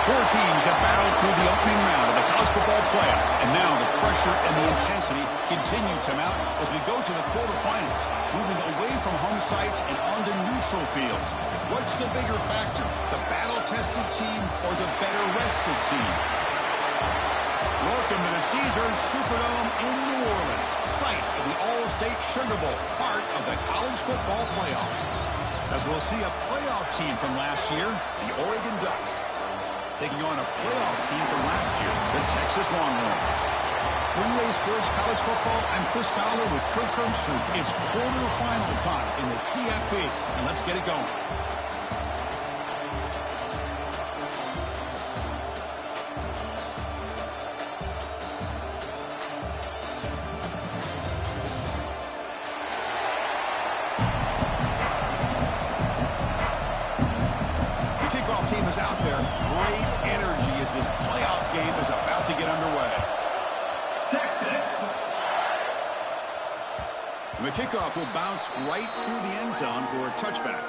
Four teams have battled through the opening round of the college football playoff, and now the pressure and the intensity continue to mount as we go to the quarterfinals, moving away from home sites and onto neutral fields. What's the bigger factor, the battle-tested team or the better-rested team? Welcome to the Caesars Superdome in New Orleans, site of the All-State Sugar Bowl, part of the college football playoff. As we'll see a playoff team from last year, the Oregon Ducks, taking on a playoff team from last year, the Texas Longhorns. Relay Sports College Football, I'm Chris Fowler with Kirk Herbstreit. It's quarterfinal time in the CFP, and let's get it going. The kickoff will bounce right through the end zone for a touchback.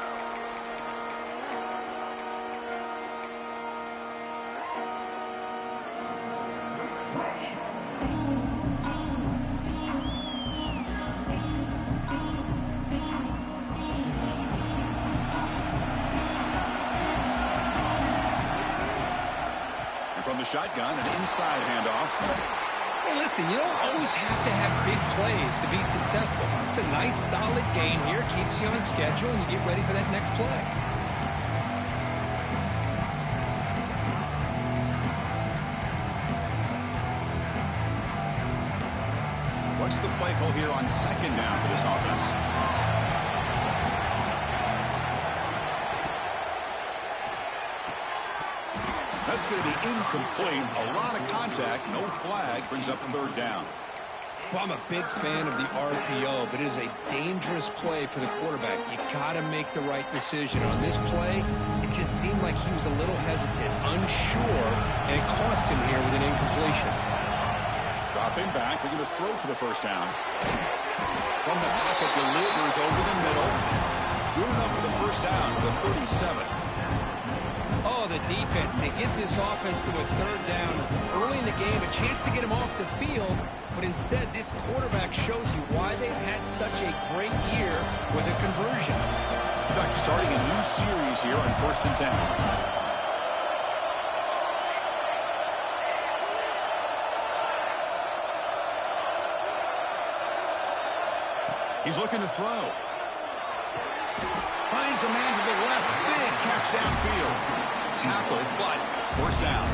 And from the shotgun, an inside handoff. Hey, listen, you don't always have to have big plays to be successful. It's a nice, solid gain here. Keeps you on schedule, and you get ready for that next play. What's the play call here on second down for this offense? That's going to be incomplete. A lot of contact. No flag. Brings up third down. Well, I'm a big fan of the RPO, but it is a dangerous play for the quarterback. You got to make the right decision. On this play, it just seemed like he was a little hesitant, unsure, and it cost him here with an incompletion. Dropping back. They're going to throw for the first down. From the pocket, delivers over the middle. Good enough for the first down to the 37. Oh, the defense. They get this offense to a third down early in the game, a chance to get him off the field, but instead this quarterback shows you why they've had such a great year with a conversion. Ducks starting a new series here on 1st and 10. He's looking to throw. Finds a man to the left. Big catch downfield. Tackle, but first down.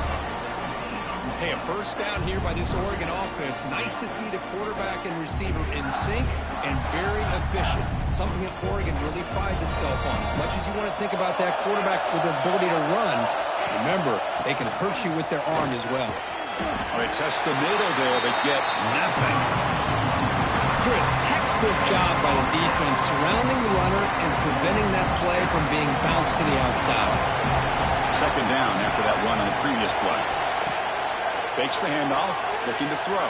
Hey, a first down here by this Oregon offense. Nice to see the quarterback and receiver in sync and very efficient. Something that Oregon really prides itself on. As much as you want to think about that quarterback with the ability to run, remember, they can hurt you with their arm as well. They test the middle there, but get nothing. Chris, textbook job by the defense surrounding the runner and preventing that play from being bounced to the outside. Second down after that run on the previous play. Fakes the handoff, looking to throw.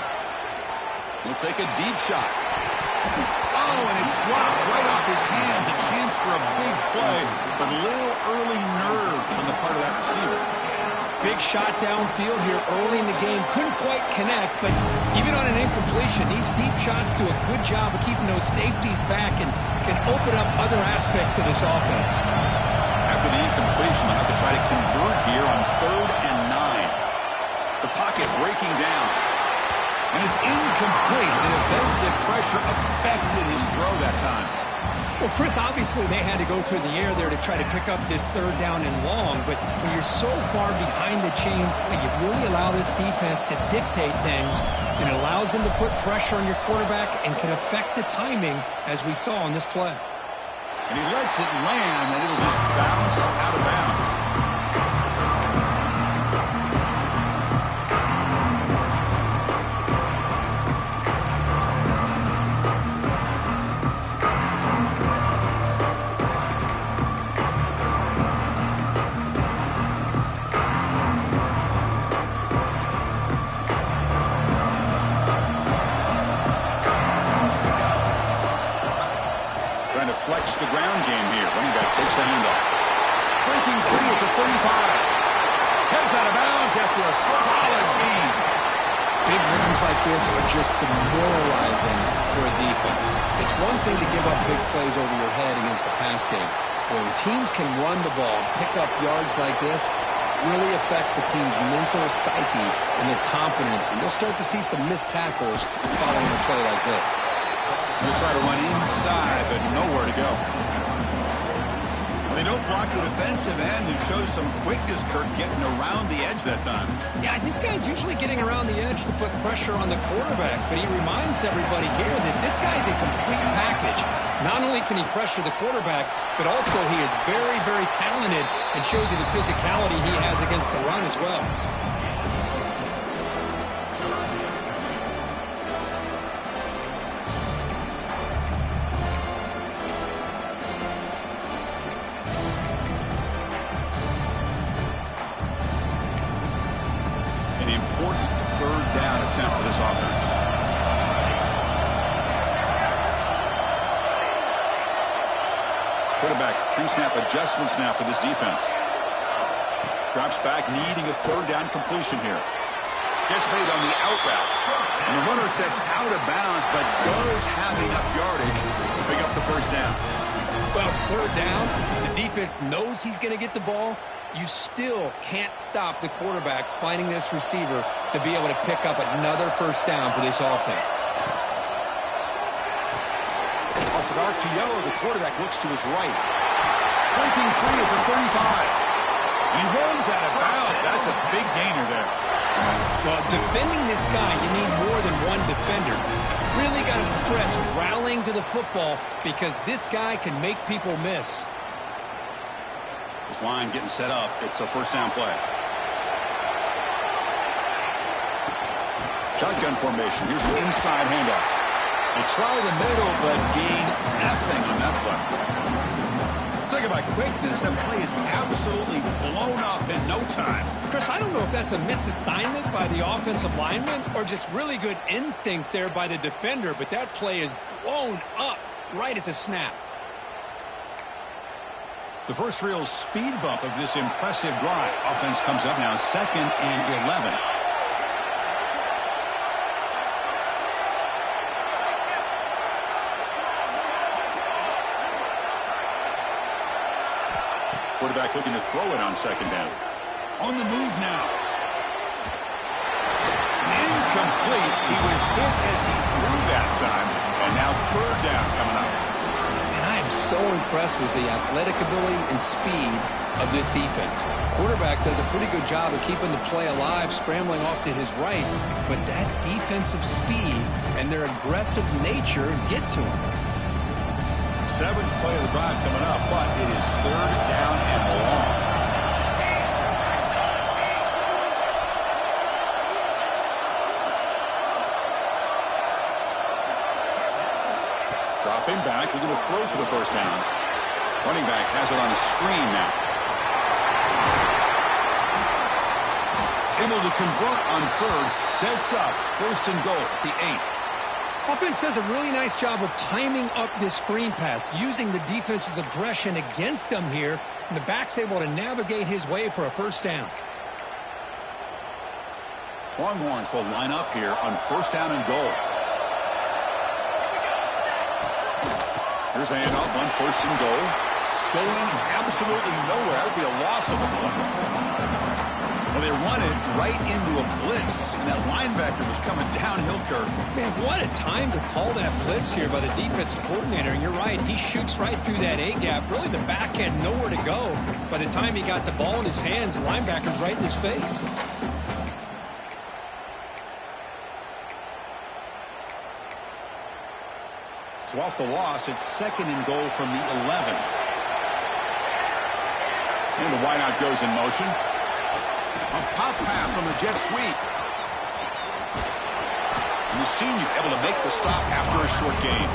He'll take a deep shot. Oh, and it's dropped right off his hands. A chance for a big play, but a little early nerves on the part of that receiver. Big shot downfield here early in the game. Couldn't quite connect, but even on an incompletion, these deep shots do a good job of keeping those safeties back and can open up other aspects of this offense. After the incompletion, they'll have to try to convert here on 3rd and 9. The pocket breaking down. And it's incomplete. The defensive pressure affected his throw that time. Well, Chris, obviously they had to go through the air there to try to pick up this third down and long, but when you're so far behind the chains, you really allow this defense to dictate things, and it allows them to put pressure on your quarterback and can affect the timing, as we saw on this play. And he lets it land, and it'll just bounce out of bounds. Flex the ground game here. Running back takes the handoff. Breaking free at the 35. Heads out of bounds after a solid gain. Big runs like this are just demoralizing for a defense. It's one thing to give up big plays over your head against the pass game. When teams can run the ball and pick up yards like this, really affects the team's mental psyche and their confidence. And you'll start to see some missed tackles following a play like this. They'll try to run inside, but nowhere to go. They don't block the defensive end and show some quickness, Kirk, getting around the edge that time. Yeah, this guy's usually getting around the edge to put pressure on the quarterback, but he reminds everybody here that this guy's a complete package. Not only can he pressure the quarterback, but also he is very, very talented and shows you the physicality he has against the run as well. An important third down attempt for this offense. Quarterback pre-snap adjustments now for this defense. Drops back, needing a third down completion here. Gets made on the out route. And the runner steps out of bounds, but does have enough yardage to pick up the first down. Well, it's third down. The defense knows he's going to get the ball. You still can't stop the quarterback finding this receiver to be able to pick up another first down for this offense. Off an RPO, the quarterback looks to his right. Breaking free at the 35. He runs out of bounds. That's a big gainer there. Well, defending this guy, you need more than one defender. Really got to stress rallying to the football because this guy can make people miss. This line getting set up. It's a first down play. Shotgun formation. Here's an inside handoff. They try the middle, but gain nothing on that play. Talk about quickness. That play is absolutely blown up in no time. Chris, I don't know if that's a misassignment by the offensive lineman or just really good instincts there by the defender, but that play is blown up right at the snap. The first real speed bump of this impressive drive. Offense comes up now, 2nd and 11. Quarterback looking to throw it on 2nd down. On the move now. Incomplete. He was hit as he threw that time. And now 3rd down coming up. I am so impressed with the athletic ability and speed of this defense. Quarterback does a pretty good job of keeping the play alive, scrambling off to his right, but that defensive speed and their aggressive nature get to him. 7th play of the drive coming up, but it is 3rd down and long. Dropping back, looking to throw for the first down. Running back has it on a screen now. Able to convert on 3rd, sets up 1st and goal at the 8. Offense does a really nice job of timing up this screen pass, using the defense's aggression against them here, and the back's able to navigate his way for a first down. Longhorns will line up here on 1st down and goal. Here's a handoff on 1st and goal. Going absolutely nowhere. That would be a loss of a play. Well, they run it right into a blitz, and that linebacker was coming downhill, Kirk. Man, what a time to call that blitz here by the defensive coordinator. And you're right, he shoots right through that A-gap. Really, the back had nowhere to go. By the time he got the ball in his hands, the linebacker's right in his face. So off the loss, it's 2nd and goal from the 11. And the wideout goes in motion. A pop pass on the jet sweep. And the senior able to make the stop after a short gain.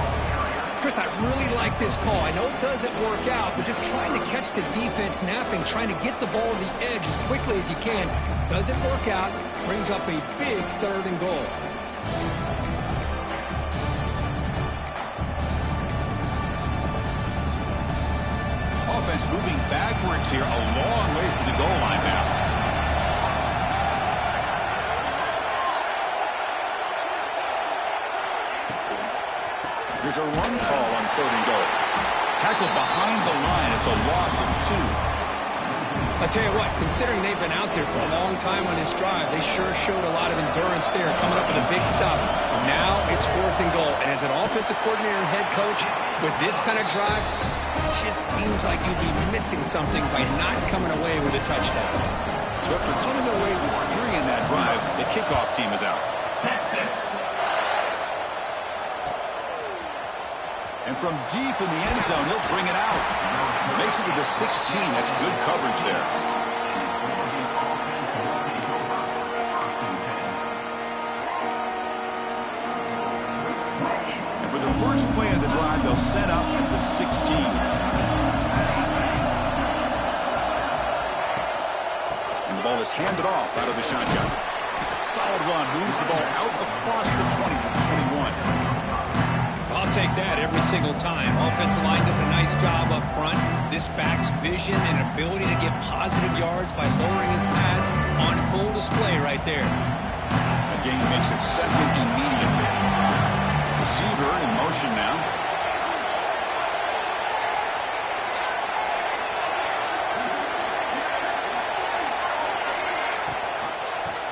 Chris, I really like this call. I know it doesn't work out, but just trying to catch the defense napping, trying to get the ball to the edge as quickly as you can. Doesn't work out. Brings up a big 3rd and goal. Offense moving backwards here, a long way from the goal line now. Here's a run call on 3rd and goal. Tackled behind the line. It's a loss of 2. I'll tell you what, considering they've been out there for a long time on this drive, they sure showed a lot of endurance there, coming up with a big stop. Now it's 4th and goal. And as an offensive coordinator and head coach, with this kind of drive, it just seems like you'd be missing something by not coming away with a touchdown. So after coming away with 3 in that drive, the kickoff team is out. And from deep in the end zone, he'll bring it out. Makes it to the 16. That's good coverage there. And for the first play of the drive, they'll set up at the 16. And the ball is handed off out of the shotgun. Solid run. Moves the ball out across the 20 to 21. I'll take that every single time. Offensive line does a nice job up front. This back's vision and ability to get positive yards by lowering his pads on full display right there. The game makes it 2nd immediately. Receiver in motion now.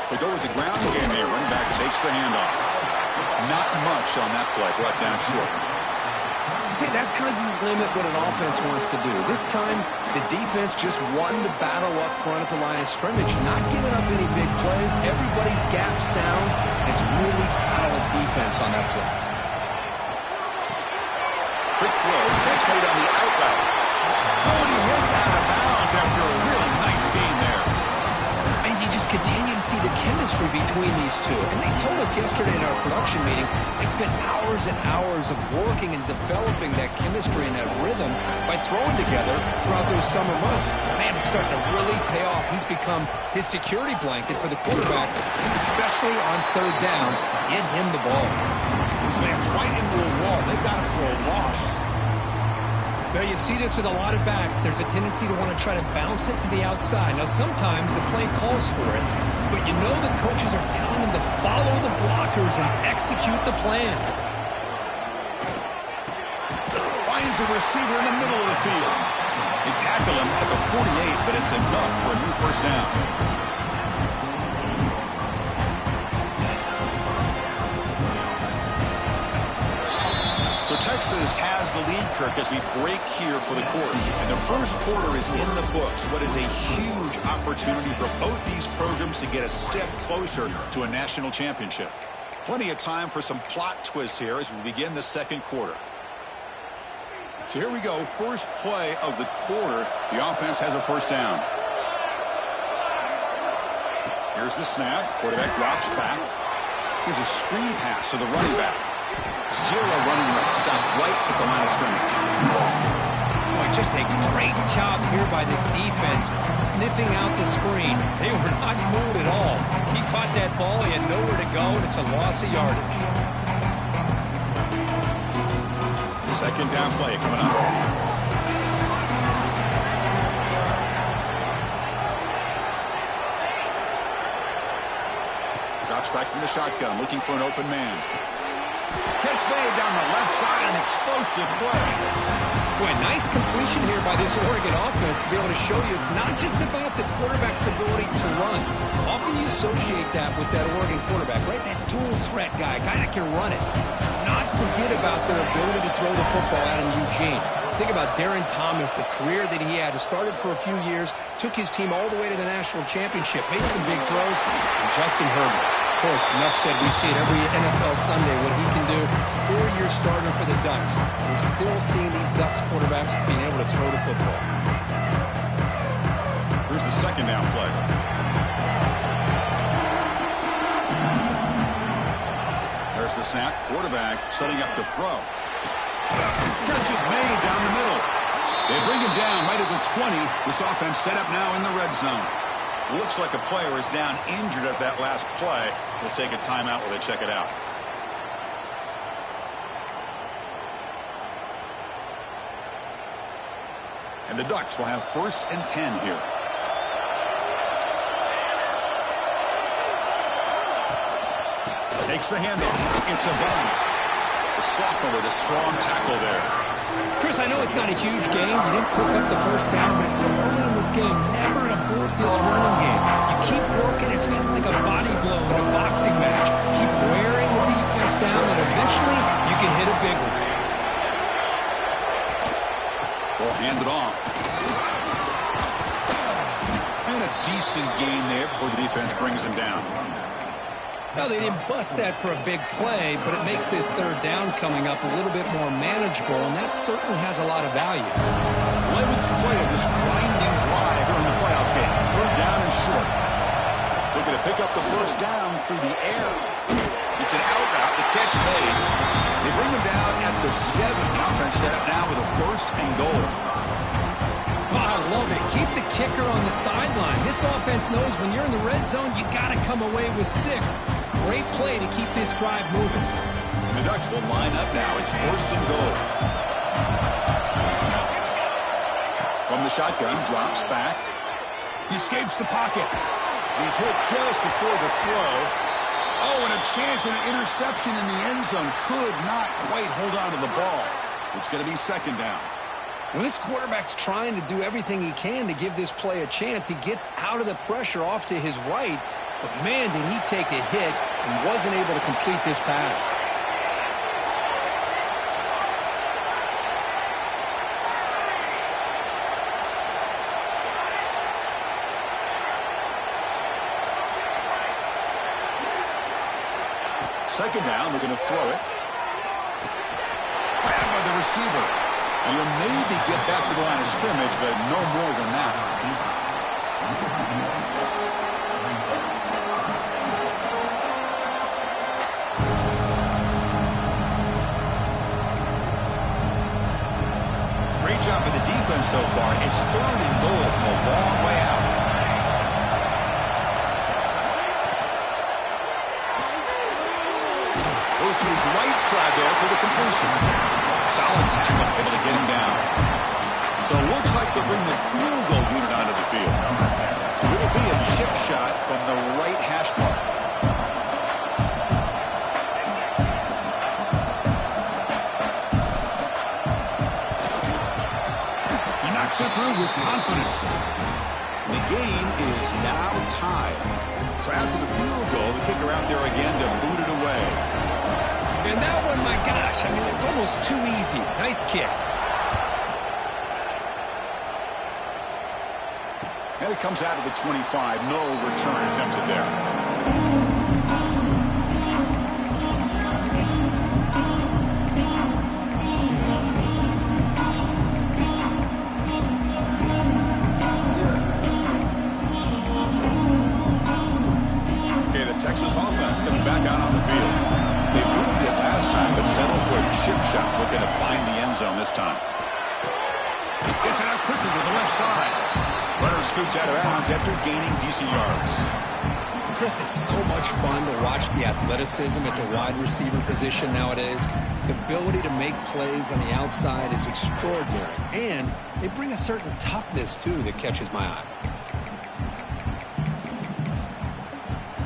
They go with the ground game here. Running back takes the handoff. Not much on that play. Brought down short. See, that's how you limit what an offense wants to do. This time, the defense just won the battle up front at the line of scrimmage, not giving up any big plays. Everybody's gap sound. It's really solid defense on that play. Quick throw. Catch made on the out route. Oh, and he hits out of bounds after a really nice game there. And you just continue to see the chemistry between these two. And they told us yesterday in our production meeting, they spent hours and hours of working and developing that chemistry and that rhythm by throwing together throughout those summer months. Man, it's starting to really pay off. He's become his security blanket for the quarterback, especially on 3rd down. Get him the ball. Slams right into a wall. They've got him for a loss. Now, you see this with a lot of backs. There's a tendency to want to try to bounce it to the outside. Now, sometimes the play calls for it, but you know the coaches are telling them to follow the blockers and execute the plan. Finds a receiver in the middle of the field. They tackle him at the 48, but it's enough for a new 1st down. So Texas has the lead, Kirk, as we break here for the quarter. And the first quarter is in the books. What is a huge opportunity for both these programs to get a step closer to a national championship. Plenty of time for some plot twists here as we begin the 2nd quarter. So here we go. First play of the quarter. The offense has a 1st down. Here's the snap. Quarterback drops back. Here's a screen pass to the running back. 0 running route. Stop right at the line of scrimmage. Boy, just a great job here by this defense, sniffing out the screen. They were not fooled at all. He caught that ball. He had nowhere to go, and it's a loss of yardage. 2nd down play coming up. Drops back from the shotgun, looking for an open man. Catch made down the left side, an explosive play. Boy, nice completion here by this Oregon offense to be able to show you it's not just about the quarterback's ability to run. Often you associate that with that Oregon quarterback, right? That dual threat guy that can run it. Not forget about their ability to throw the football out in Eugene. Think about Darren Thomas, the career that he had. He started for a few years, took his team all the way to the national championship, made some big throws, and Justin Herbert. Of course, enough said, we see it every NFL Sunday what he can do. 4-year starter for the Ducks. We're still seeing these Ducks quarterbacks being able to throw the football. Here's the 2nd down play. There's the snap. Quarterback setting up to throw. Catch is made down the middle. They bring him down right at the 20. This offense set up now in the red zone. Looks like a player is down injured at that last play. We'll take a timeout while they check it out. And the Ducks will have 1st and 10 here. Takes the handoff. It's a bunt. The sophomore with a strong tackle there. Chris, I know it's not a huge game. You didn't pick up the first down, but it's so early in this game. Never abort this running game. You keep working. It's kind of like a body blow in a boxing match. Keep wearing the defense down, and eventually you can hit a big one. Well, hand it off. And a decent gain there before the defense brings him down. Well, they didn't bust that for a big play, but it makes this third down coming up a little bit more manageable, and that certainly has a lot of value. 11th play of this grinding drive here in the playoff game. Third down and short. Looking to pick up the first down through the air. It's an out route. The catch made. They bring him down at the 7. The offense set up now with a first and goal. Oh, I love it. Keep the kicker on the sideline. This offense knows when you're in the red zone, you got to come away with 6. Great play to keep this drive moving. The Ducks will line up now. It's first and goal. From the shotgun, drops back. He escapes the pocket. He's hit just before the throw. Oh, and a chance at an interception in the end zone. Could not quite hold on to the ball. It's going to be second down. When this quarterback's trying to do everything he can to give this play a chance, he gets out of the pressure off to his right. But, man, did he take a hit and wasn't able to complete this pass. Second down, we're going to throw it. Grabbed by the receiver. And he'll maybe get back to the line of scrimmage, but no more than that. Great job by the defense so far. It's third and goal from a long way out. Goes to his right side there for the completion. Solid tackle, able to get him down. So it looks like they'll bring the field goal unit onto the field. So it'll be a chip shot from the right hash mark. He knocks it through with confidence. The game is now tied. So after the field goal, the kicker out there again to boot it away. And that one, my gosh, I mean, it's almost too easy. Nice kick. And it comes out of the 25. No return attempted there. Okay, the Texas offense comes back out on the field. They moved it last time, but settled for a chip shot. Looking to find the end zone this time. Gets it out quickly to the left side. Runner scoots out of bounds after gaining decent yards. Chris, it's so much fun to watch the athleticism at the wide receiver position nowadays. The ability to make plays on the outside is extraordinary. And they bring a certain toughness, too, that catches my eye.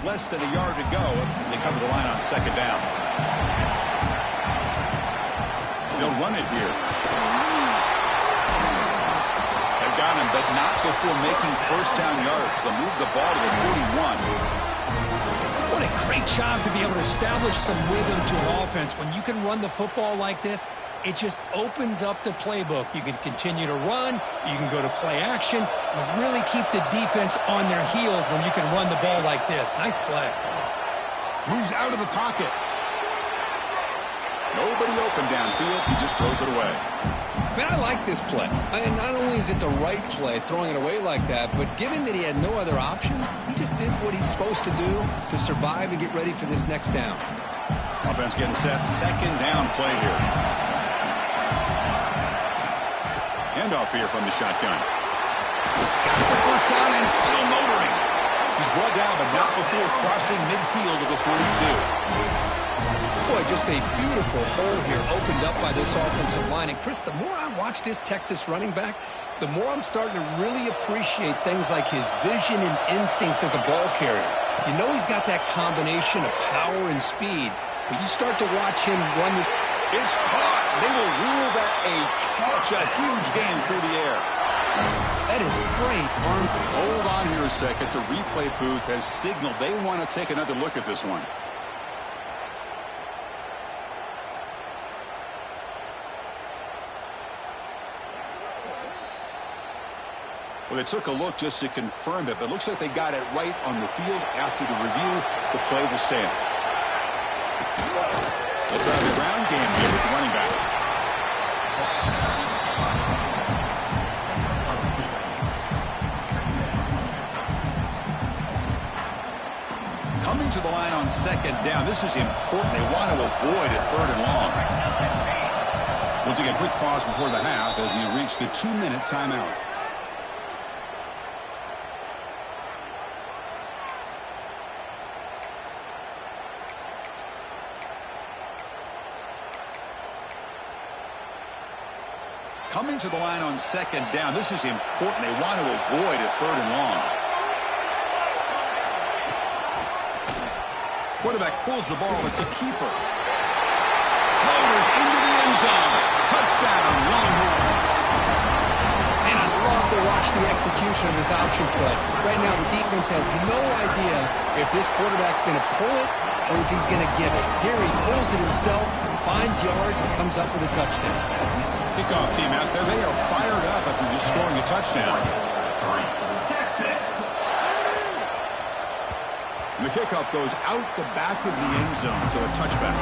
Less than a yard to go as they come to the line on second down. They'll run it here. They've got him, but not before making first down yards. They'll move the ball to the 41. What a great job to be able to establish some rhythm to an offense. When you can run the football like this, it just opens up the playbook. You can continue to run. You can go to play action. You really keep the defense on their heels when you can run the ball like this. Nice play. Moves out of the pocket. Nobody open downfield. He just throws it away. Man, I like this play. And not only is it the right play, throwing it away like that, but given that he had no other option, he just did what he's supposed to do to survive and get ready for this next down. Offense getting set. Second down play here. Handoff here from the shotgun. Got the first down and still motoring. He's brought down, but not before crossing midfield of the 42. Boy, just a beautiful hole here opened up by this offensive line. And, Chris, the more I watch this Texas running back, the more I'm starting to really appreciate things like his vision and instincts as a ball carrier. You know he's got that combination of power and speed, but you start to watch him run this. It's caught. They will rule that a catch, a huge gain through the air. That is great arm. Hold on here a second. The replay booth has signaled they want to take another look at this one. Well, they took a look just to confirm it, but it looks like they got it right on the field. After the review, the play will stand. They'll try the ground game here with the running back. Coming to the line on second down. This is important. They want to avoid a third and long. We'll take a quick pause before the half as we reach the 2-minute timeout. Coming to the line on second down. This is important. They want to avoid a third and long. Quarterback pulls the ball. It's a keeper. Rolls into the end zone. Touchdown, Longhorns. And I love to watch the execution of this option play. Right now, the defense has no idea if this quarterback's going to pull it or if he's going to give it. Here he pulls it himself, finds yards, and comes up with a touchdown. Kickoff team out there. They are fired up after just scoring a touchdown. And the kickoff goes out the back of the end zone, so a touchback.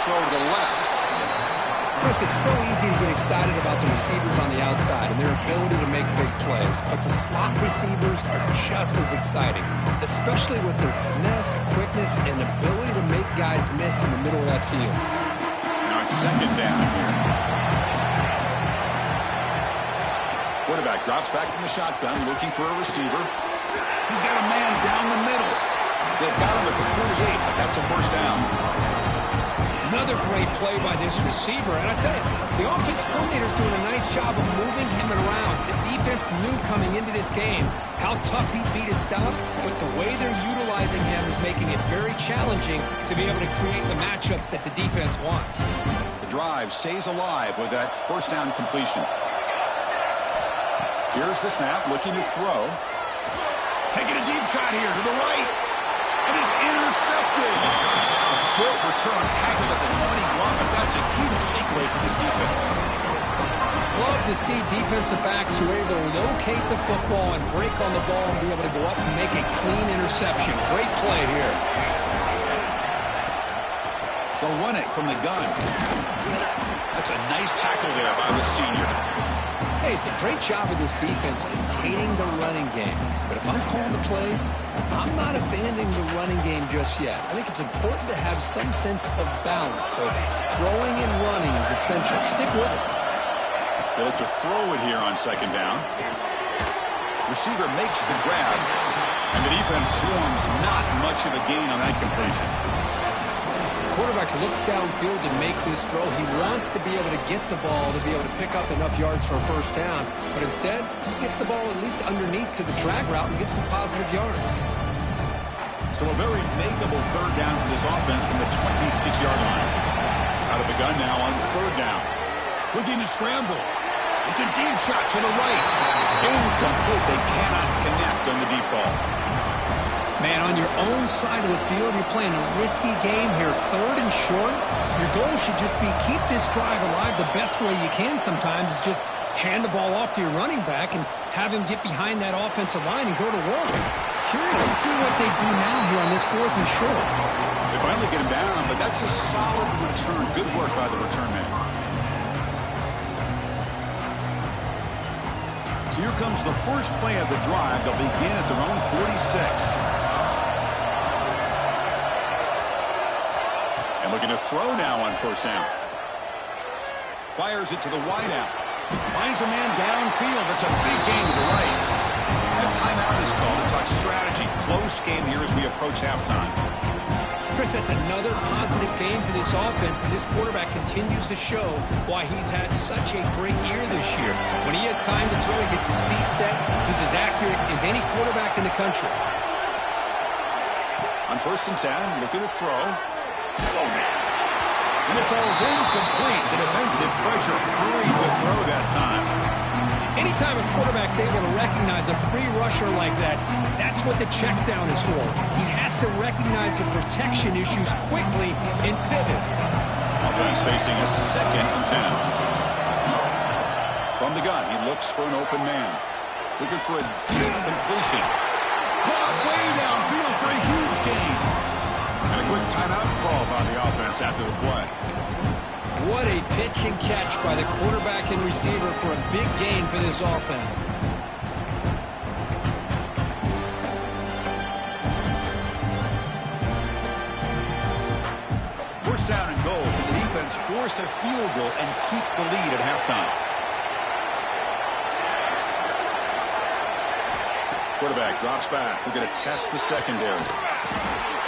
Throw to the left. Chris, it's so easy to get excited about the receivers on the outside and their ability to make big plays, but the slot receivers are just as exciting, especially with their finesse, quickness, and ability to make guys miss in the middle of that field. Now it's second down here. Quarterback drops back from the shotgun, looking for a receiver. He's got a man down the middle. They've got him at the 48, but that's a first down. Another great play by this receiver. And I tell you, the offense coordinator is doing a nice job of moving him around. The defense knew coming into this game how tough he'd be to stop, but the way they're utilizing him is making it very challenging to be able to create the matchups that the defense wants. The drive stays alive with that first down completion. Here's the snap, looking to throw. Taking a deep shot here to the right. It is intercepted. Short return, tackled at the 21, but that's a huge takeaway for this defense. Love to see defensive backs who are able to locate the football and break on the ball and be able to go up and make a clean interception. Great play here. They'll run it from the gun. That's a nice tackle there by the senior. Hey, it's a great job of this defense containing the running game. But if I'm calling the plays, I'm not abandoning the running game just yet. I think it's important to have some sense of balance. So throwing and running is essential. Stick with it. They'll have to throw it here on second down. Receiver makes the grab, and the defense swarms. Not much of a gain on that completion. Quarterback looks downfield to make this throw. He wants to be able to get the ball to be able to pick up enough yards for a first down, but instead he gets the ball at least underneath to the drag route and gets some positive yards. So a very makeable third down for this offense from the 26-yard line. Out of the gun now on third down. Looking to scramble. It's a deep shot to the right. Incomplete. They cannot connect on the deep ball. Man, on your own side of the field, you're playing a risky game here. Third and short, your goal should just be keep this drive alive the best way you can sometimes is just hand the ball off to your running back and have him get behind that offensive line and go to work. Curious to see what they do now here on this fourth and short. They finally get him down, but that's a solid return. Good work by the return man. So here comes the first play of the drive. They'll begin at their own 46. And looking to throw now on first down. Fires it to the wideout. Finds a man downfield. That's a big gain to the right. A timeout is called to talk strategy. Close game here as we approach halftime. Chris, that's another positive game for this offense, and this quarterback continues to show why he's had such a great year this year. When he has time to throw, he gets his feet set. He's as accurate as any quarterback in the country. On 1st and 10, look at the throw. And it falls incomplete. The defensive pressure hurried the throw that time. Anytime a quarterback's able to recognize a free rusher like that, that's what the check down is for. He has to recognize the protection issues quickly and pivot. Offense facing a 2nd and 10. From the gun, he looks for an open man. Looking for a deep completion. Caught way downfield for a huge gain. And a quick timeout call by the offense after the play. What a pitch and catch by the quarterback and receiver for a big gain for this offense. First down and goal. Can the defense force a field goal and keep the lead at halftime? Quarterback drops back. We're going to test the secondary.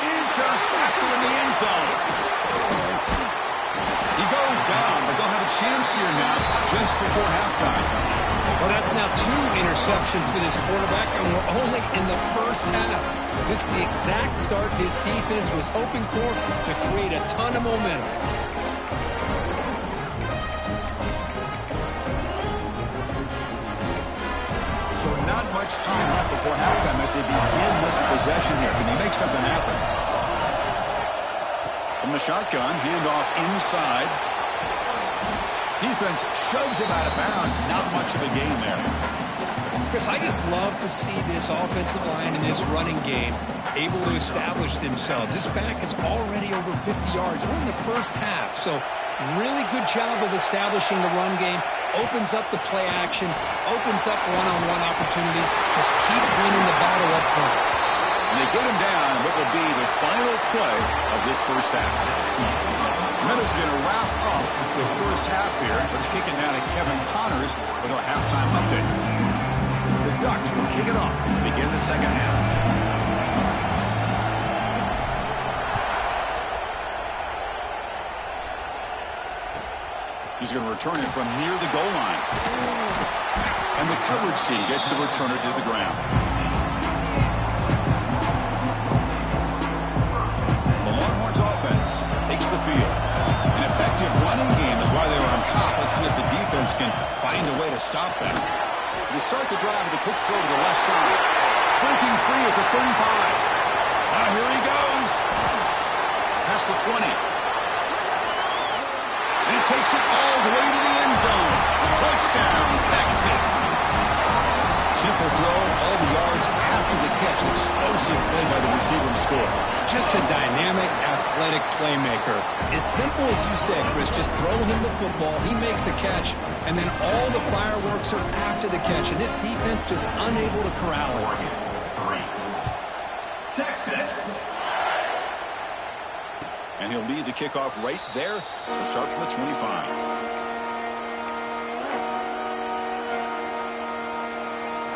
Intercepted in the end zone. He goes down, but they'll have a chance here now just before halftime. Well, that's now 2 interceptions for this quarterback, and we're only in the first half. This is the exact start this defense was hoping for to create a ton of momentum. So not much time left before halftime as they begin this possession here. Can they make something happen? From the shotgun, handoff inside. Defense shoves him out of bounds. Not much of a gain there. Chris, I just love to see this offensive line in this running game able to establish themselves. This back is already over 50 yards. We're in the first half, so really good job of establishing the run game. Opens up the play action, opens up one-on-one opportunities. Just keep winning the battle up front. And they get him down what will be the final play of this first half. Meadows going to wrap up the first half here. Let's kick it now to Kevin Connors with our halftime update. The Ducks will kick it off to begin the second half. He's going to return it from near the goal line. And the coverage C gets the returner to the ground. Takes the field. An effective running game is why they were on top. Let's see if the defense can find a way to stop them. They start the drive with a quick throw to the left side. Breaking free at the 35. Now here he goes. Past the 20. And he takes it all the way to the end zone. Touchdown, Texas. Simple throw, all the yards after the catch. Explosive play by the receiver to score. Just a dynamic, athletic playmaker. As simple as you said, Chris, just throw him the football, he makes a catch, and then all the fireworks are after the catch. And this defense just unable to corral it. Texas. And he'll lead the kickoff right there. He'll start from the 25.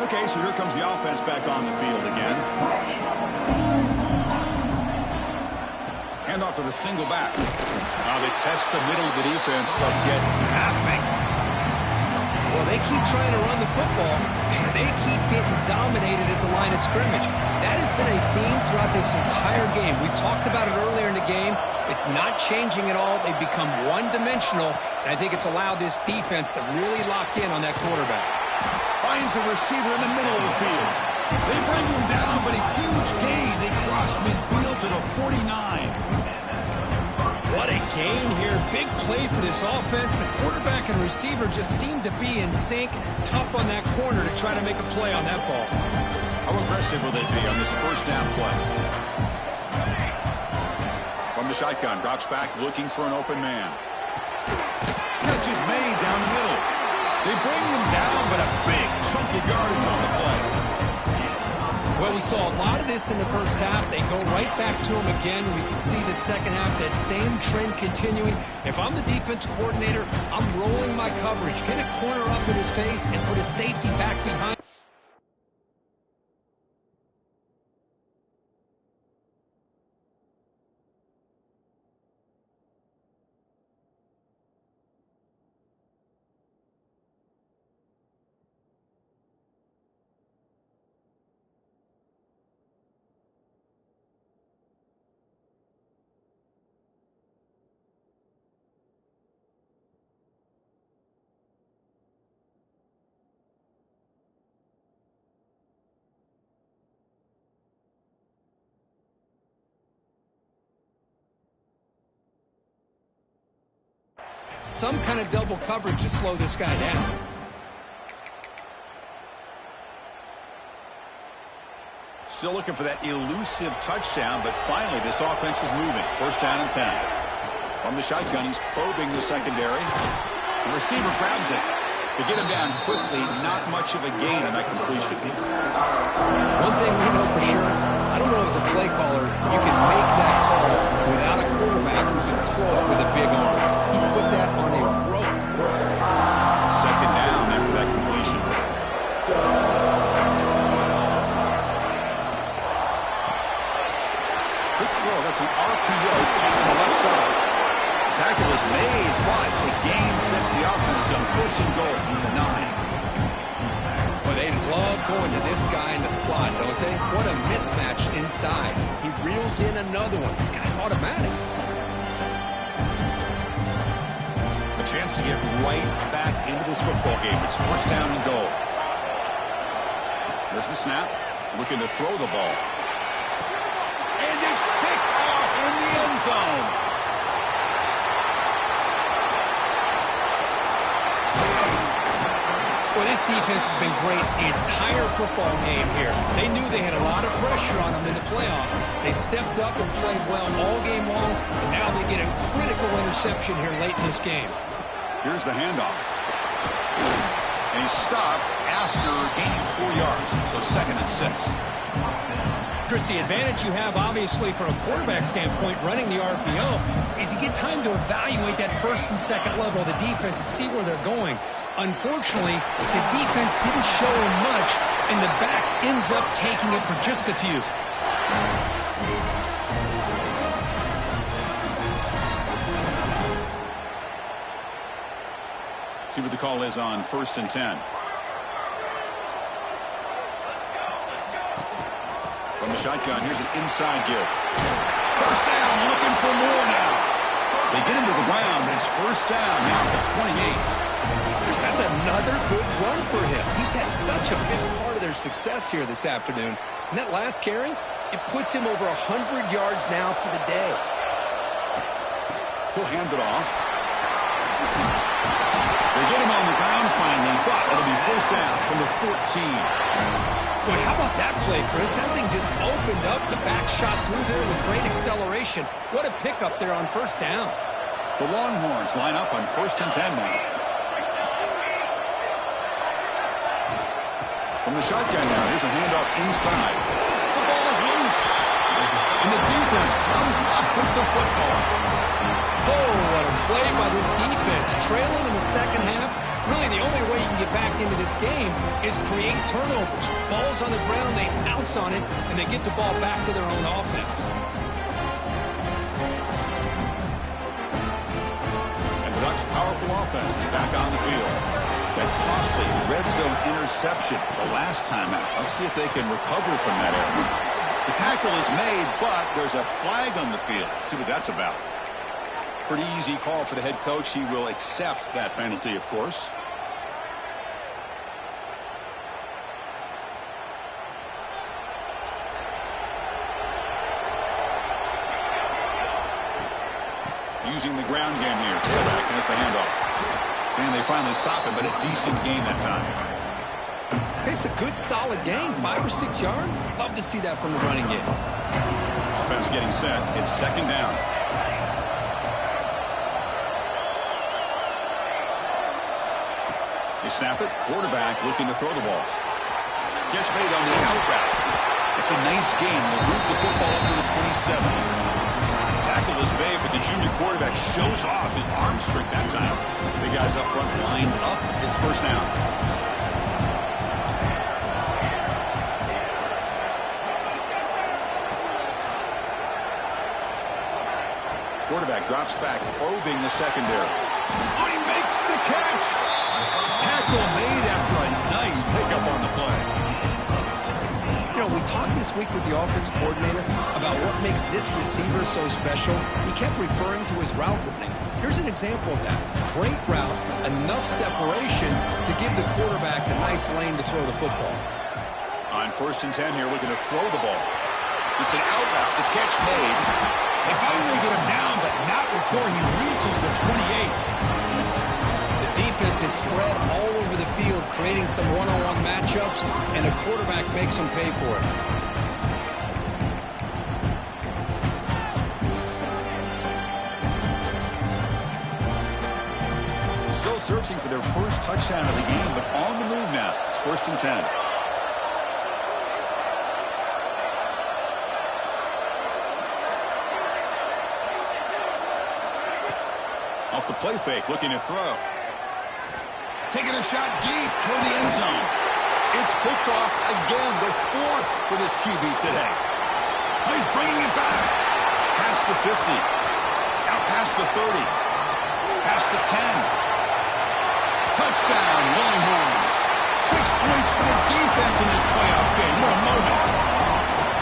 Okay, so here comes the offense back on the field again. Hand off to the single back. Now they test the middle of the defense, but get nothing. Well, they keep trying to run the football, and they keep getting dominated at the line of scrimmage. That has been a theme throughout this entire game. We've talked about it earlier in the game. It's not changing at all. They've become one-dimensional, and I think it's allowed this defense to really lock in on that quarterback. Finds a receiver in the middle of the field. They bring him down, but a huge gain. They cross midfield to the 49. What a gain here. Big play for this offense. The quarterback and receiver just seem to be in sync. Tough on that corner to try to make a play on that ball. How aggressive will they be on this first down play? From the shotgun, drops back looking for an open man. Catch is made down the middle. They bring him down, but a big chunk of yardage on the play. Well, we saw a lot of this in the first half. They go right back to him again. We can see the second half, that same trend continuing. If I'm the defensive coordinator, I'm rolling my coverage. Get a corner up in his face and put a safety back behind. Some kind of double coverage to slow this guy down. Still looking for that elusive touchdown, but finally this offense is moving. First down and 10. From the shotgun, he's probing the secondary. The receiver grabs it. To get him down quickly, not much of a gain on that completion. One thing we know for sure, I don't know as a play caller, you can make that call without a quarterback who can throw it with a big arm. He put that on a rope. Second down after that completion. Quick throw. That's an RPO caught on the left side. The tackle is made, but the gain sets the offense on first and goal from the 9. Well, they love going to this guy in the slot, don't they? What a mismatch inside. He reels in another one. This guy's automatic. A chance to get right back into this football game. It's first down and goal. There's the snap. Looking to throw the ball. And it's picked off in the end zone. Well, this defense has been great the entire football game here. They knew they had a lot of pressure on them in the playoff. They stepped up and played well all game long, and now they get a critical interception here late in this game. Here's the handoff. And he's stopped after gaining 4 yards, so second and 6. Chris, the advantage you have, obviously, from a quarterback standpoint, running the RPO, is you get time to evaluate that first and second level of the defense and see where they're going. Unfortunately, the defense didn't show him much, and the back ends up taking it for just a few. See what the call is on first and 10. From the shotgun, here's an inside give. First down, looking for more now. They get him to the ground, and it's first down now at the 28. Chris, that's another good run for him. He's had such a big part of their success here this afternoon. And that last carry, it puts him over 100 yards now for the day. He'll hand it off. They get him on the ground finally, but it'll be first down from the 14. Boy, how about that play, Chris? That thing just opened up. The back shot through there with great acceleration. What a pickup there on first down. The Longhorns line up on first and 10 now. From the shotgun now, here's a handoff inside. The ball is loose. And the defense comes up with the football. Oh, what a play by this defense. Trailing in the second half. Really, the only way you can get back into this game is create turnovers. Ball's on the ground, they pounce on it, and they get the ball back to their own offense. And the Ducks' powerful offense is back on the field. That costly red zone interception the last time out. Let's see if they can recover from that error. The tackle is made, but there's a flag on the field. Let's see what that's about. Pretty easy call for the head coach. He will accept that penalty, of course. Using the ground game here. Tailback has the handoff. And they finally stop it, but a decent gain that time. It's a good, solid gain. 5 or 6 yards. Love to see that from the running game. Offense getting set. It's second down. They snap it. Quarterback looking to throw the ball. Catch made on the out route. It's a nice gain. We'll move the football up to the 27. Tackle is made, but the junior quarterback shows off his arm strength that time. The guys up front lined up. It's first down. Quarterback drops back, probing the secondary. Oh, he makes the catch! Tackle made after a nice pickup on the play. You know, we talked this week with the offensive coordinator about what makes this receiver so special. He kept referring to his route running. Here's an example of that. Great route, enough separation to give the quarterback a nice lane to throw the football. On 1st and 10 here, looking to throw the ball. It's an out route, the catch made. They finally get him down, but not before he reaches the 28. The defense is spread all over the field, creating some one-on-one matchups, and the quarterback makes them pay for it. Still searching for their first touchdown of the game, but on the move now. It's 1st and 10. Off the play fake, looking to throw. Taking a shot deep toward the end zone. It's picked off again, the 4th for this QB today. Oh, he's bringing it back. Past the 50. Out past the 30. Past the 10. Touchdown, Longhorns. 6 points for the defense in this playoff game. What a moment.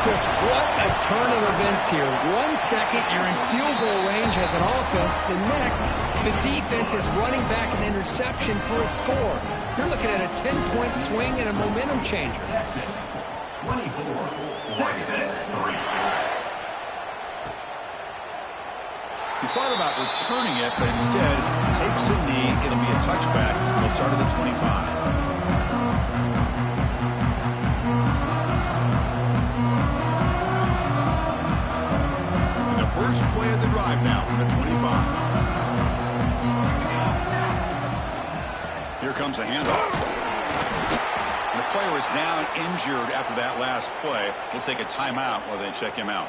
Chris, what a turn of events here. 1 second, you're in field goal range as an offense. The next, the defense is running back an interception for a score. You're looking at a 10-point swing and a momentum changer. Texas, 24. Texas, 3. He thought about returning it, but instead takes a knee. It'll be a touchback. He'll start at the 25. First play of the drive now from the 25. Here comes a handoff. And the player is down injured after that last play. We'll take a timeout while they check him out.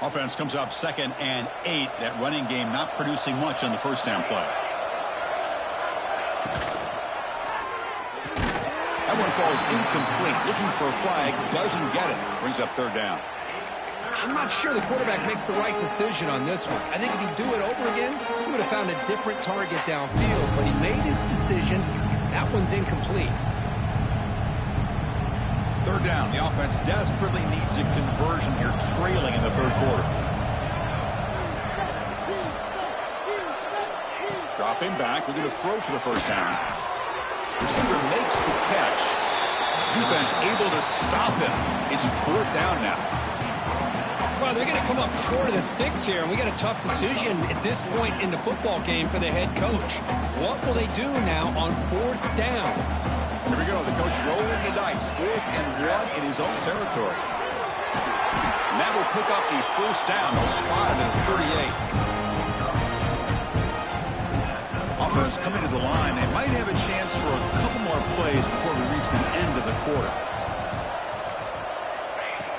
Offense comes up 2nd and 8. That running game not producing much on the first down play. That one falls incomplete. Looking for a flag. Doesn't get it. Brings up 3rd down. I'm not sure the quarterback makes the right decision on this one. I think if he'd do it over again, he would have found a different target downfield. But he made his decision. That one's incomplete. 3rd down. The offense desperately needs a conversion here, trailing in the 3rd quarter. Dropping back. We're going to throw for the first down. Receiver makes the catch. Defense able to stop him. It's 4th down now. Well, they're going to come up short of the sticks here, and we got a tough decision at this point in the football game for the head coach. What will they do now on 4th down? Here we go. The coach rolling the dice. 4th and 1 in his own territory. And that will pick up the first down. They'll spot it at 38. Offense coming to the line. They might have a chance for a couple more plays before we reach the end of the quarter.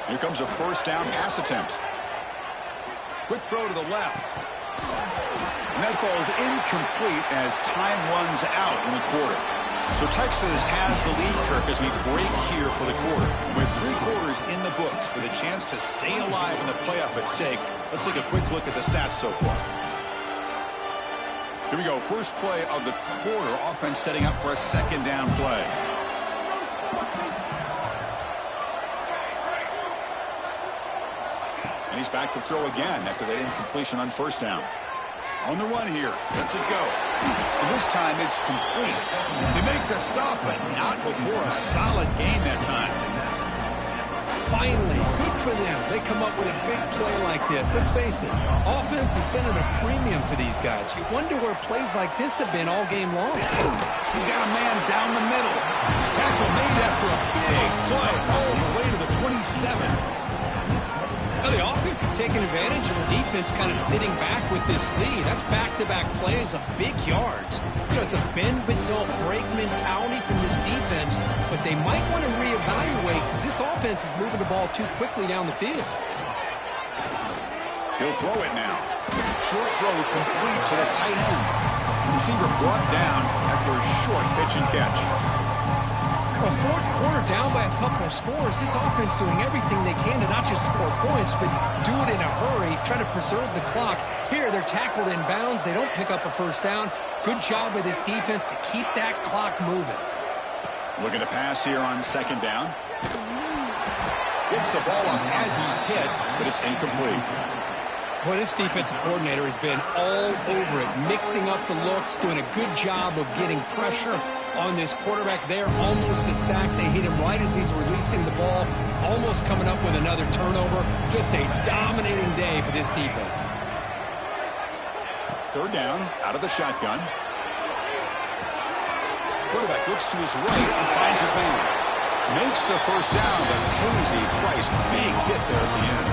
Here comes a first down pass attempt. Quick throw to the left. And that falls incomplete as time runs out in the quarter. So Texas has the lead, Kirk, as we break here for the quarter. With 3 quarters in the books with a chance to stay alive in the playoff at stake, let's take a quick look at the stats so far. Here we go. First play of the quarter. Offense setting up for a 2nd down play. And he's back to throw again after that incompletion on 1st down. On the run here. Lets it go. And this time it's complete. They make the stop, but not before a solid gain that time. Finally, good for them. They come up with a big play like this. Let's face it, offense has been at a premium for these guys. You wonder where plays like this have been all game long. He's got a man down the middle. Tackle made after a big play all the way to the 27. Now, the offense is taking advantage of the defense kind of sitting back with this lead. That's back-to-back plays of big yards. You know, it's a bend but don't break mentality from this defense, but they might want to reevaluate because this offense is moving the ball too quickly down the field. He'll throw it now. Short throw complete to the tight end. Receiver brought down after a short pitch and catch. A fourth quarter down by a couple of scores. This offense doing everything they can to not just score points, but do it in a hurry, try to preserve the clock. Here, they're tackled in bounds. They don't pick up a first down. Good job by this defense to keep that clock moving. Looking to pass here on second down. Gets the ball up as he's hit, but it's incomplete. Well, this defensive coordinator has been all over it, mixing up the looks, doing a good job of getting pressure on this quarterback there. Almost a sack. They hit him right as he's releasing the ball, almost coming up with another turnover. Just a dominating day for this defense. Third down, out of the shotgun. Quarterback looks to his right and finds his man. Makes the first down, but pays a price. Big hit there at the end.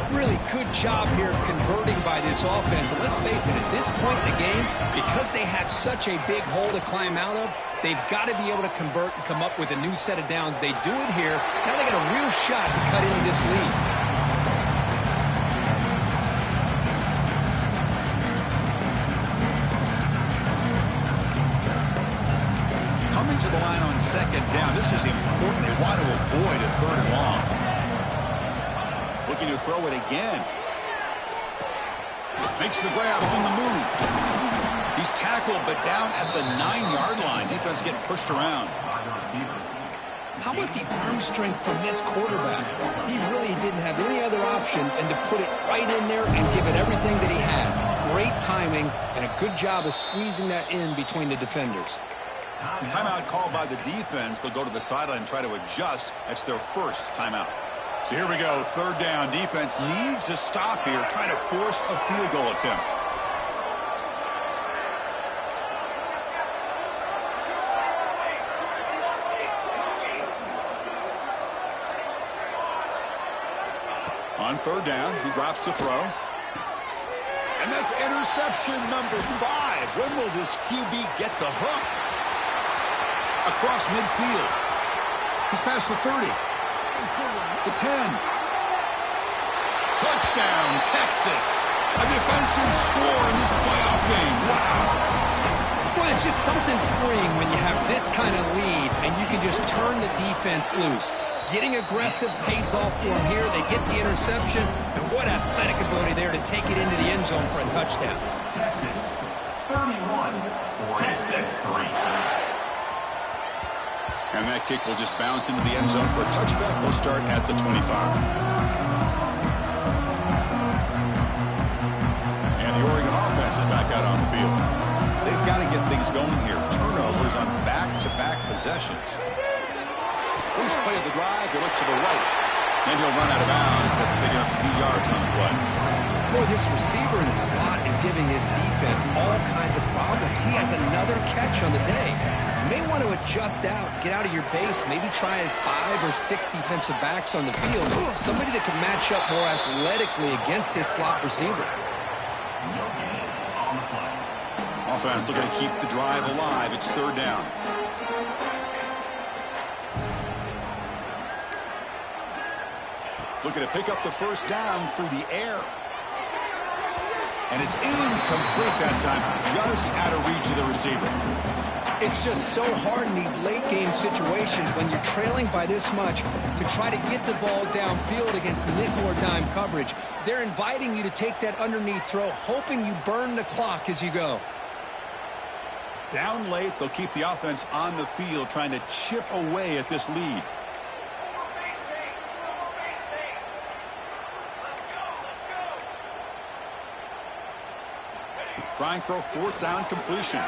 Really good job here of converting by this offense. And let's face it, at this point in the game, because they have such a big hole to climb out of, they've got to be able to convert and come up with a new set of downs. They do it here. Now they got a real shot to cut into this lead. Coming to the line on second down. This is important. They want to avoid a third and long. Looking to throw it again. Makes the grab on the move. He's tackled, but down at the 9-yard line. Defense getting pushed around. How about the arm strength from this quarterback? He really didn't have any other option than to put it right in there and give it everything that he had. Great timing and a good job of squeezing that in between the defenders. Timeout called by the defense. They'll go to the sideline and try to adjust. That's their first timeout. So here we go, third down. Defense needs a stop here, trying to force a field goal attempt. On third down, he drops to throw. And that's interception number 5. When will this QB get the hook? Across midfield. He's past the 30. The 10. Touchdown, Texas. A defensive score in this playoff game. Wow. Well, it's just something freeing when you have this kind of lead and you can just turn the defense loose. Getting aggressive pays off for them here. They get the interception, and what athletic ability there to take it into the end zone for a touchdown. Texas 31, Texas 3. And that kick will just bounce into the end zone for a touchback. We'll start at the 25. And the Oregon offense is back out on the field. They've got to get things going here. Turnovers on back-to-back possessions. First play of the drive, they look to the right. And he'll run out of bounds after picking up a few yards on the play. Boy, this receiver in the slot is giving his defense all kinds of problems. He has another catch on the day. You may want to adjust out, get out of your base, maybe try 5 or 6 defensive backs on the field. Somebody that can match up more athletically against this slot receiver. Offense looking to keep the drive alive. It's third down. Looking to pick up the first down through the air. And it's incomplete that time, just out of reach of the receiver. It's just so hard in these late-game situations when you're trailing by this much to try to get the ball downfield against the nickel or dime coverage. They're inviting you to take that underneath throw, hoping you burn the clock as you go. Down late, they'll keep the offense on the field, trying to chip away at this lead. Trying for a fourth down completion.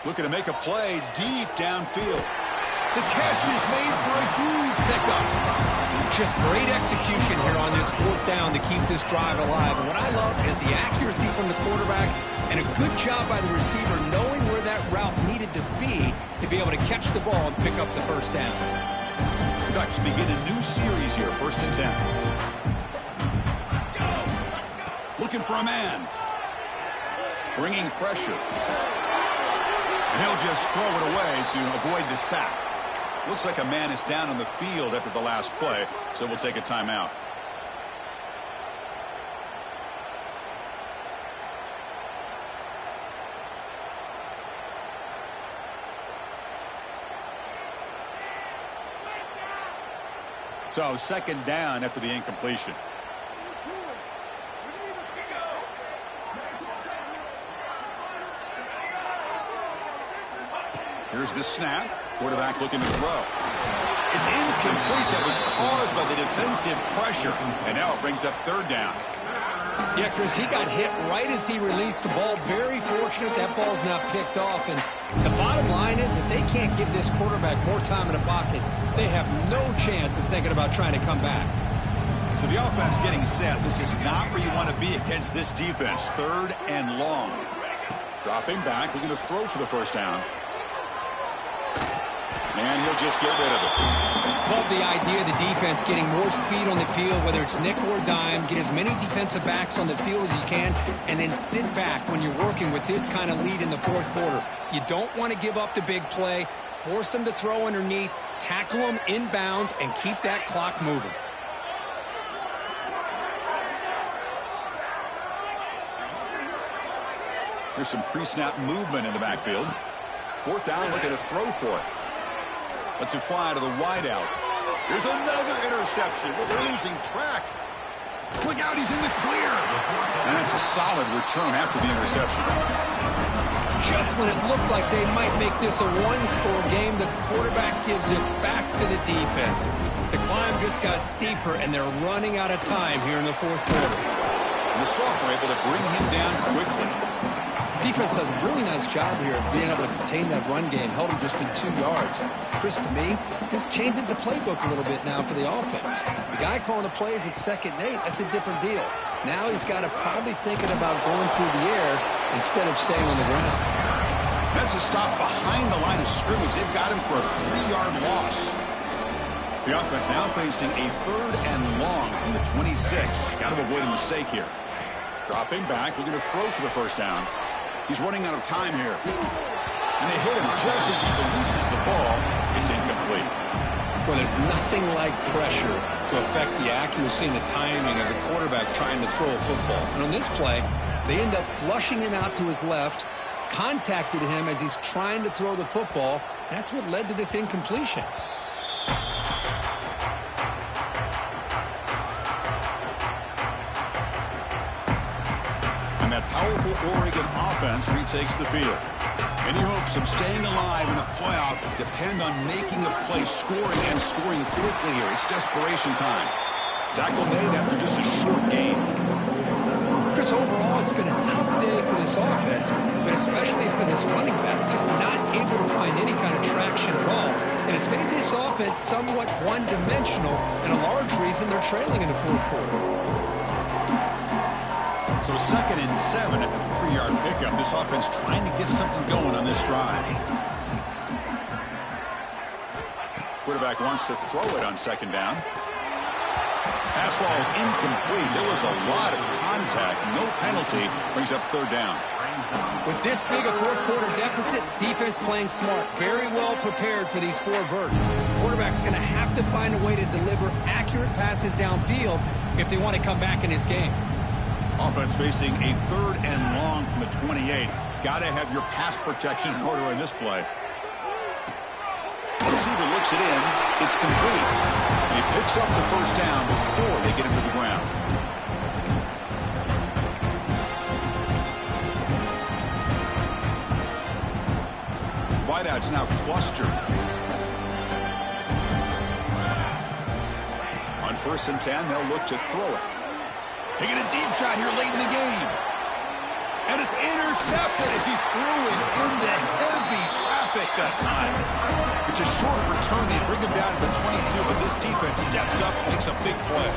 Looking to make a play deep downfield. The catch is made for a huge pickup. Just great execution here on this fourth down to keep this drive alive. And what I love is the accuracy from the quarterback and a good job by the receiver knowing where that route needed to be able to catch the ball and pick up the first down. Ducks begin a new series here, 1st and 10. Looking for a man. Bringing pressure. And he'll just throw it away to avoid the sack. Looks like a man is down on the field after the last play, so we'll take a timeout. So 2nd down after the incompletion. Here's the snap. Quarterback looking to throw. It's incomplete. That was caused by the defensive pressure. And now it brings up 3rd down. Yeah, Chris, he got hit right as he released the ball. Very fortunate that ball's not picked off. And the bottom line is that they can't give this quarterback more time in the pocket. They have no chance of thinking about trying to come back. So the offense getting set. This is not where you want to be against this defense. 3rd and long. Dropping back, looking to throw for the 1st down. And he'll just get rid of it. Love the idea of the defense getting more speed on the field, whether it's nickel or dime. Get as many defensive backs on the field as you can, and then sit back when you're working with this kind of lead in the 4th quarter. You don't want to give up the big play. Force them to throw underneath, tackle them inbounds, and keep that clock moving. There's some pre-snap movement in the backfield. 4th down, looking to throw for it. Let's it fly to the wideout. There's another interception. They're losing track. Look out, he's in the clear. And that's a solid return after the interception. Just when it looked like they might make this a one-score game, the quarterback gives it back to the defense. The climb just got steeper, and they're running out of time here in the 4th quarter. And the sophomore able to bring him down quickly. Defense does a really nice job here of being able to contain that run game. Held him just in 2 yards. Chris, to me, this changes the playbook a little bit now for the offense. The guy calling the plays at 2nd and 8, that's a different deal. Now he's got to probably thinking about going through the air instead of staying on the ground. That's a stop behind the line of scrimmage. They've got him for a 3-yard loss. The offense now facing a 3rd and long from the 26. Got to avoid a mistake here. Dropping back, looking to throw for the 1st down. He's running out of time here. And they hit him just as he releases the ball. It's incomplete. Well, there's nothing like pressure to affect the accuracy and the timing of the quarterback trying to throw a football. And on this play, they end up flushing him out to his left, contacted him as he's trying to throw the football. That's what led to this incompletion. And that powerful Oregon offense retakes the field. Any hopes of staying alive in a playoff depend on making a play, scoring, and scoring quickly here. It's desperation time. Tackle made after just a short game. Chris, overall, it's been a tough day for this offense, but especially for this running back, just not able to find any kind of traction at all. And it's made this offense somewhat one-dimensional, and a large reason they're trailing in the 4th quarter. So 2nd and 7 at the 3-yard pickup. This offense trying to get something going on this drive. Quarterback wants to throw it on 2nd down. Pass ball is incomplete. There was a lot of contact. No penalty. Brings up 3rd down. With this big a 4th quarter deficit, defense playing smart. Very well prepared for these 4 verts. Quarterback's going to have to find a way to deliver accurate passes downfield if they want to come back in this game. Offense facing a 3rd and long from the 28. Got to have your pass protection in order in this play. The receiver looks it in. It's complete. And he picks up the 1st down before they get him to the ground. Wideouts now clustered. On 1st and 10, they'll look to throw it. Taking a deep shot here late in the game. And it's intercepted as he threw it into heavy traffic that time. It's a short return. They bring him down to the 22, but this defense steps up, makes a big play.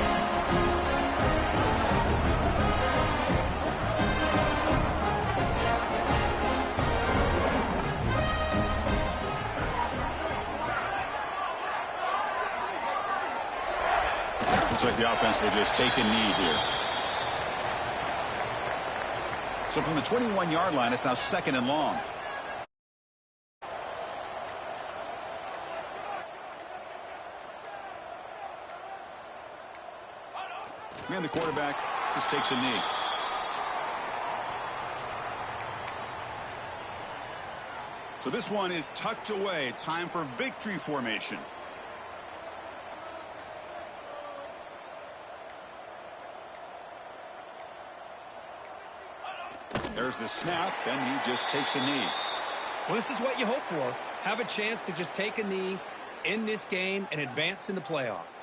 Looks like the offense will just take a knee here. So from the 21-yard line, it's now 2nd and long. And the quarterback just takes a knee. So this one is tucked away. Time for victory formation. There's the snap, and he just takes a knee. Well, this is what you hope for. Have a chance to just take a knee in this game and advance in the playoff.